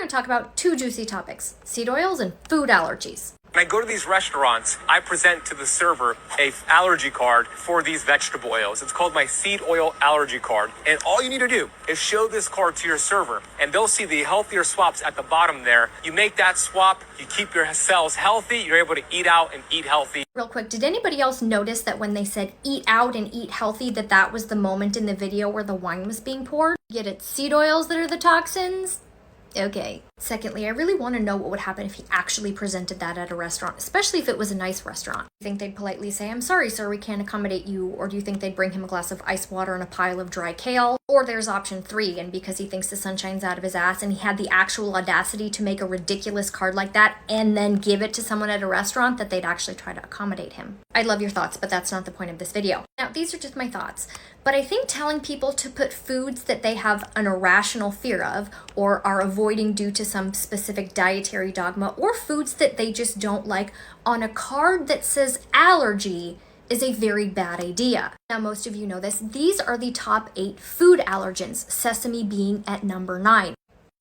We're going to talk about two juicy topics: seed oils and food allergies. When I go to these restaurants, I present to the server a allergy card for these vegetable oils. It's called my seed oil allergy card. And all you need to do is show this card to your server, and they'll see the healthier swaps at the bottom there. You make that swap, you keep your cells healthy, you're able to eat out and eat healthy. Real quick, did anybody else notice that when they said eat out and eat healthy, that was the moment in the video where the wine was being poured? Yet it's seed oils that are the toxins? Okay. Secondly, I really want to know what would happen if he actually presented that at a restaurant, especially if it was a nice restaurant. Do you think they'd politely say, "I'm sorry, sir, we can't accommodate you"? Or do you think they'd bring him a glass of ice water and a pile of dry kale? Or there's option 3, and because he thinks the sun shines out of his ass and he had the actual audacity to make a ridiculous card like that and then give it to someone at a restaurant, that they'd actually try to accommodate him. I'd love your thoughts, but that's not the point of this video. Now, these are just my thoughts, but I think telling people to put foods that they have an irrational fear of or are avoiding due to some specific dietary dogma, or foods that they just don't like, on a card that says allergy is a very bad idea. Now, most of you know this. These are the top 8 food allergens, sesame being at number 9.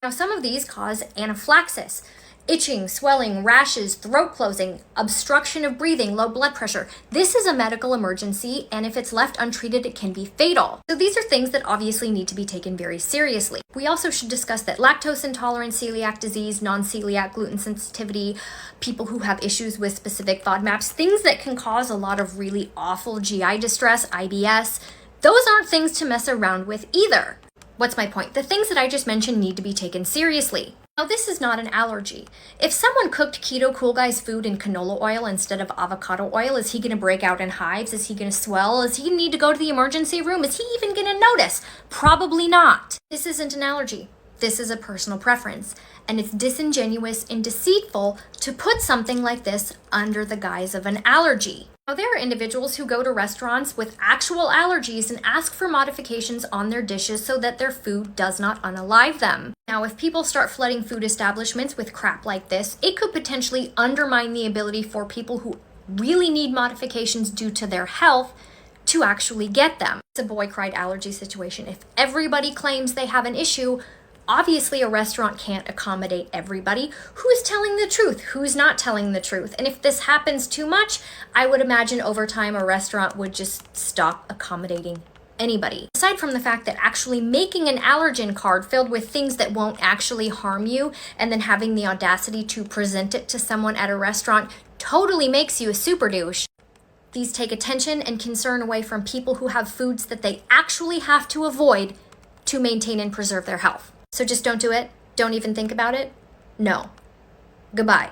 Now, some of these cause anaphylaxis, itching, swelling, rashes, throat closing, obstruction of breathing, low blood pressure. This is a medical emergency, and if it's left untreated, it can be fatal. So these are things that obviously need to be taken very seriously. We also should discuss that lactose intolerance, celiac disease, non-celiac gluten sensitivity, people who have issues with specific FODMAPs, things that can cause a lot of really awful GI distress, IBS, those aren't things to mess around with either. What's my point? The things that I just mentioned need to be taken seriously. Now, this is not an allergy. If someone cooked Keto Cool Guy's food in canola oil instead of avocado oil, is he going to break out in hives? Is he going to swell? Is he going to need to go to the emergency room? Is he even going to notice? Probably not. This isn't an allergy. This is a personal preference, and it's disingenuous and deceitful to put something like this under the guise of an allergy. Now, there are individuals who go to restaurants with actual allergies and ask for modifications on their dishes so that their food does not unalive them. Now, if people start flooding food establishments with crap like this, it could potentially undermine the ability for people who really need modifications due to their health to actually get them. It's a boy cried allergy situation. If everybody claims they have an issue, obviously a restaurant can't accommodate everybody. Who's telling the truth? Who's not telling the truth? And if this happens too much, I would imagine over time a restaurant would just stop accommodating anybody. Aside from the fact that actually making an allergen card filled with things that won't actually harm you and then having the audacity to present it to someone at a restaurant totally makes you a super douche. These take attention and concern away from people who have foods that they actually have to avoid to maintain and preserve their health. So just don't do it. Don't even think about it. No. Goodbye.